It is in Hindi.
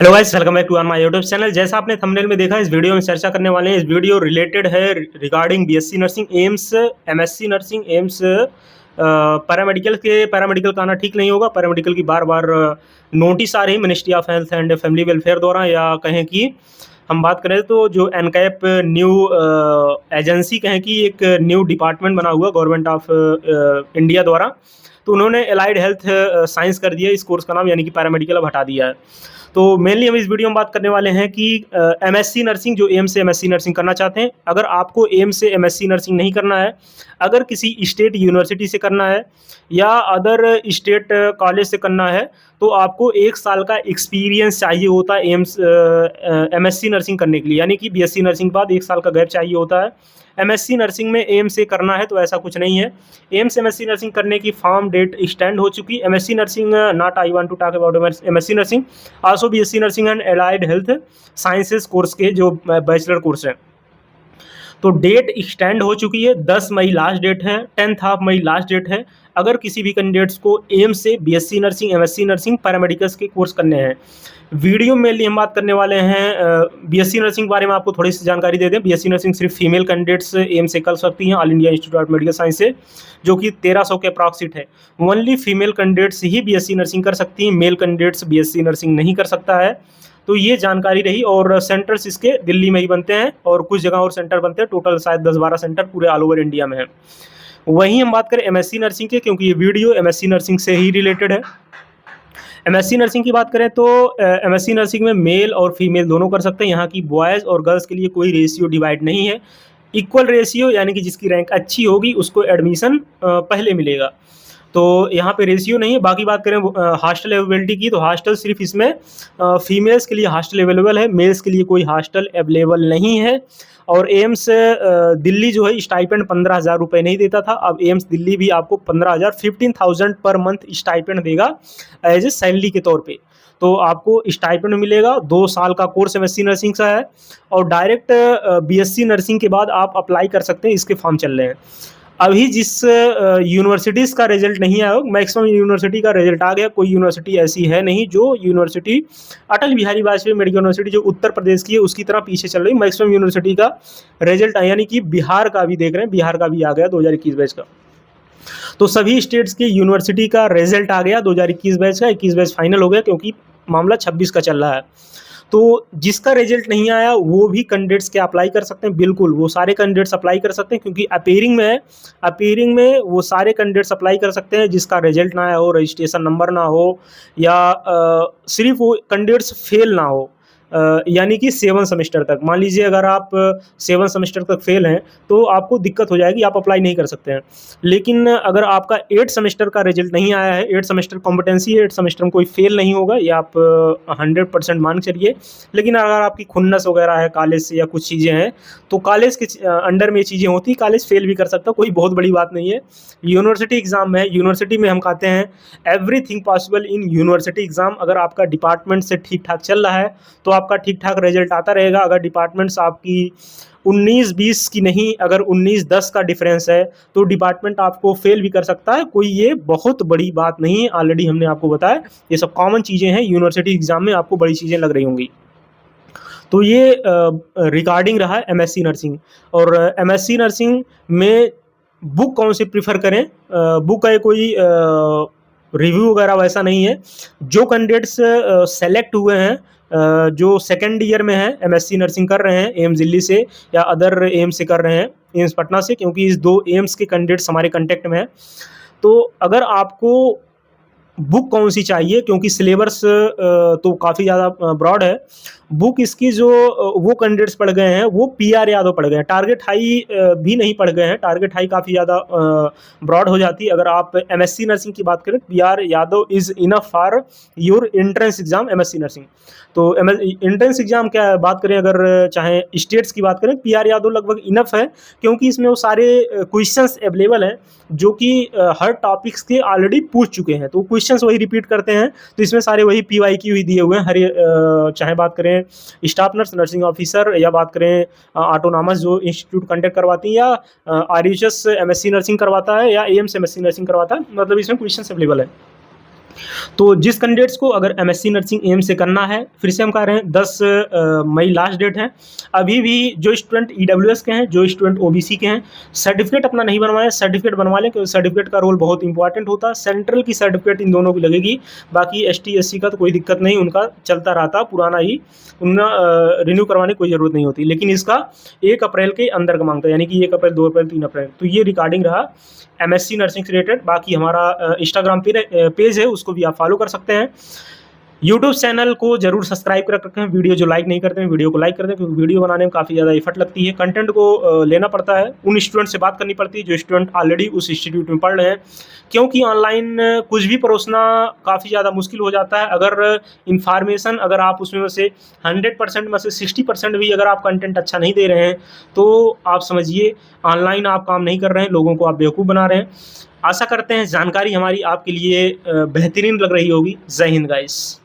Hello guys, welcome back to my YouTube channel. जैसा आपने थंबनेल में देखा, इस वीडियो में चर्चा करने वाले हैं। इस वीडियो रिलेटेड है regarding BSc nursing, AIIMS, MSc nursing, AIIMS, paramedical के। पैरामेडिकल का आना ठीक नहीं होगा। पैरामेडिकल की बार बार नोटिस आ रही ministry of health and family welfare द्वारा, या कहें कि हम बात करें तो जो एनकैप न्यू एजेंसी कहें कि एक न्यू डिपार्टमेंट बना हुआ गवर्नमेंट ऑफ इंडिया द्वारा, तो उन्होंने एलाइड हेल्थ साइंस कर दिया इस कोर्स का नाम, यानी कि पैरामेडिकल अब हटा दिया है। तो मेनली हम इस वीडियो में बात करने वाले हैं कि एमएससी नर्सिंग, जो एम्स से एमएससी नर्सिंग करना चाहते हैं, अगर आपको एम्स से एमएससी नर्सिंग नहीं करना है, अगर किसी स्टेट यूनिवर्सिटी से करना है या अदर स्टेट कॉलेज से करना है, तो आपको 1 साल का एक्सपीरियंस चाहिए होता है एम्स एमएससी नर्सिंग करने के लिए, यानी कि बीएससी नर्सिंग के बाद 1 साल का गैप चाहिए होता है। एमएससी नर्सिंग में एम्स से करना है तो ऐसा कुछ नहीं है। एम्स एमएससी नर्सिंग करने की फॉर्म डेट स्टैंड हो चुकी। MSc nursing, not I want to talk about MSc nursing, also BSc nursing and allied health sciences course के जो बैचलर कोर्स हैं, तो डेट एक्सटेंड हो चुकी है। 10 मई लास्ट डेट है, 10th of May last date है। अगर किसी भी कैंडिडेट्स को एम्स से BSc nursing, MSc nursing, paramedicals के कोर्स करने हैं। वीडियो में मेनली हम बात करने वाले हैं बीएससी नर्सिंग के बारे में। आपको थोड़ी सी जानकारी दे दें, बीएससी नर्सिंग सिर्फ फीमेल कैंडिडेट्स एम्स से कर सकती हैं, all India institute of medical science से, जो कि 1300 के अप्रॉक्सिट है। ओनली फीमेल कैंडिडेट्स ही बीएससी नर्सिंग कर सकती हैं, मेल कैंडिडेट्स बीएससी नर्सिंग नहीं कर सकता है। तो ये जानकारी रही। और सेंटर्स इसके दिल्ली में ही बनते हैं और कुछ जगह और सेंटर बनते हैं। टोटल शायद 10-12 सेंटर पूरे ऑल ओवर इंडिया में है। वहीं हम बात करें एमएससी नर्सिंग के, क्योंकि ये वीडियो एमएससी नर्सिंग से ही रिलेटेड है। एमएससी नर्सिंग की बात करें तो एमएससी नर्सिंग में मेल और फीमेल दोनों कर सकते हैं। यहाँ की बॉयज़ और गर्ल्स के लिए कोई रेशियो डिवाइड नहीं है, इक्वल रेशियो, यानी कि जिसकी रैंक अच्छी होगी उसको एडमिशन पहले मिलेगा। तो यहाँ पे रेशियो नहीं है। बाकी बात करें हॉस्टल अवेलेबिलिटी की, तो हॉस्टल सिर्फ इसमें फीमेल्स के लिए हॉस्टल अवेलेबल है, मेल्स के लिए कोई हॉस्टल अवेलेबल नहीं है। और एम्स दिल्ली जो है स्टाइपेंड 15,000 रुपये नहीं देता था, अब एम्स दिल्ली भी आपको 15,000, 15,000 पर मंथ स्टाइपेंड देगा एज ए सैलरी के तौर पे। तो आपको स्टाइपेंड मिलेगा। 2 साल का कोर्स एमएससी नर्सिंग का है और डायरेक्ट बीएससी नर्सिंग के बाद आप अप्लाई कर सकते हैं। इसके फॉर्म चल रहे हैं अभी। जिस यूनिवर्सिटीज़ का रिजल्ट नहीं आया, मैक्सिमम यूनिवर्सिटी का रिजल्ट आ गया। कोई यूनिवर्सिटी ऐसी है नहीं जो university Atal Bihari Vajpayee medical university जो उत्तर प्रदेश की है उसकी तरह पीछे चल रही। मैक्सिमम यूनिवर्सिटी का रिजल्ट आया, यानी कि बिहार का भी देख रहे हैं, बिहार का भी आ गया 2021 बैच का। तो सभी स्टेट्स की यूनिवर्सिटी का रिजल्ट आ गया 2021 बैच का। 21 बैच फाइनल हो गया, क्योंकि मामला 26 का चल रहा है। तो जिसका रिजल्ट नहीं आया वो भी कैंडिडेट्स क्या अप्लाई कर सकते हैं? बिल्कुल, वो सारे कैंडिडेट्स अप्लाई कर सकते हैं, क्योंकि अपीयरिंग में है। अपीयरिंग में वो सारे कैंडिडेट्स अप्लाई कर सकते हैं जिसका रिजल्ट ना आया हो, रजिस्ट्रेशन नंबर ना हो, या सिर्फ वो कैंडिडेट्स फेल ना हो। यानी कि 7 सेमेस्टर तक, मान लीजिए अगर आप 7 सेमेस्टर तक फेल हैं तो आपको दिक्कत हो जाएगी, आप अप्लाई नहीं कर सकते हैं। लेकिन अगर आपका 8 सेमेस्टर का रिजल्ट नहीं आया है, 8 सेमेस्टर कॉम्पिटेंसी है, 8 सेमेस्टर में कोई फेल नहीं होगा, ये आप 100% मान के चलिए। लेकिन अगर आपकी खुन्नस वगैरह है कॉलेज से या कुछ चीज़ें हैं, तो कॉलेज के अंडर में चीज़ें होती, कॉलेज फेल भी कर सकता, कोई बहुत बड़ी बात नहीं है। यूनिवर्सिटी एग्ज़ाम में, यूनिवर्सिटी में हम कहते हैं everything possible in university exam. अगर आपका डिपार्टमेंट से ठीक ठाक चल रहा है तो आपका ठीक ठाक रिजल्ट आता रहेगा। अगर डिपार्टमेंट्स आपकी 19-20 की नहीं, अगर 19-10 का डिफरेंस है तो डिपार्टमेंट आपको फेल भी कर सकता है। कोई ये बहुत बड़ी बात नहीं है, ऑलरेडी हमने आपको बताया, ये सब कॉमन चीज़ें हैं। यूनिवर्सिटी एग्ज़ाम में आपको बड़ी चीज़ें लग रही होंगी। तो ये रिगार्डिंग रहा है एमएससी नर्सिंग। और एमएससी नर्सिंग में बुक कौन सी प्रीफर करें? बुक है कोई रिव्यू वगैरह वैसा नहीं है। जो कैंडिडेट्स सेलेक्ट हुए हैं, जो सेकेंड ईयर में हैं, एमएससी नर्सिंग कर रहे हैं एम्स दिल्ली से या अदर एम्स से कर रहे हैं, एम्स पटना से, क्योंकि इस 2 एम्स के कैंडिडेट्स हमारे कांटेक्ट में हैं। तो अगर आपको बुक कौन सी चाहिए, क्योंकि सिलेबस तो काफ़ी ज़्यादा ब्रॉड है। बुक इसकी जो वो कैंडिडेट्स पढ़ गए हैं वो पीआर यादव पढ़ गए हैं, टारगेट हाई भी नहीं पढ़ गए हैं। टारगेट हाई काफ़ी ज़्यादा ब्रॉड हो जाती है। अगर आप एमएससी नर्सिंग की बात करें, PR Yadav is enough for your entrance exam MSc nursing. तो एंट्रेंस एग्जाम क्या बात करें, अगर चाहे स्टेट्स की बात करें, पीआर यादव लगभग इनफ है, क्योंकि इसमें वो सारे क्वेश्चंस अवेलेबल हैं जो कि हर टॉपिक्स के ऑलरेडी पूछ चुके हैं, तो क्वेश्चंस वही रिपीट करते हैं। तो इसमें सारे वही पीवाईक्यू ही दिए हुए हैं। चाहे बात करें स्टाफ नर्स, नर्सिंग ऑफिसर, या बात करें ऑटोनॉमस जो इंस्टीट्यूट कंडक्ट करवाती हैं, या आरयूएच एमएससी नर्सिंग करवाता है, या एम्स एमएससी नर्सिंग करवाता है, मतलब इसमें क्वेश्चंस अवेलेबल है। तो जिस कैंडिडेट्स को अगर एमएससी नर्सिंग एम्स से करना है, फिर से हम कह रहे हैं 10 मई लास्ट डेट है। अभी भी जो स्टूडेंट ईडब्ल्यूएस के हैं, जो स्टूडेंट ओबीसी के हैं, सर्टिफिकेट अपना नहीं बनवाएं, सर्टिफिकेट बनवा लें क्योंकि सर्टिफिकेट का रोल बहुत इंपॉर्टेंट होता है। सेंट्रल की सर्टिफिकेट इन दोनों की लगेगी, बाकी एसटी एससी का तो कोई दिक्कत नहीं, उनका चलता रहता पुराना ही, उनका रिन्यू करवाने की कोई ज़रूरत नहीं होती। लेकिन इसका 1 अप्रैल के अंदर का मांगता है, यानी कि 1 अप्रैल, 2 अप्रैल, 3 अप्रैल। तो ये रिगार्डिंग रहा एमएससी नर्सिंग से रिलेटेड। बाकी हमारा इंस्टाग्राम पेज है, उसको भी आप फॉलो कर सकते हैं। यूट्यूब चैनल को जरूर सब्सक्राइब कर रखें। वीडियो जो लाइक नहीं करते हैं, वीडियो को लाइक कर दें, क्योंकि वीडियो बनाने में काफ़ी ज़्यादा एफर्ट लगती है। कंटेंट को लेना पड़ता है, उन स्टूडेंट से बात करनी पड़ती है जो स्टूडेंट ऑलरेडी उस इंस्टीट्यूट में पढ़ रहे हैं, क्योंकि ऑनलाइन कुछ भी परोसना काफ़ी ज़्यादा मुश्किल हो जाता है। अगर इन्फॉर्मेशन अगर आप उसमें से 100% में से 60% भी अगर आप कंटेंट अच्छा नहीं दे रहे हैं, तो आप समझिए ऑनलाइन आप काम नहीं कर रहे हैं, लोगों को आप बेवकूफ़ बना रहे हैं। आशा करते हैं जानकारी हमारी आपके लिए बेहतरीन लग रही होगी। जय हिंद गाइस।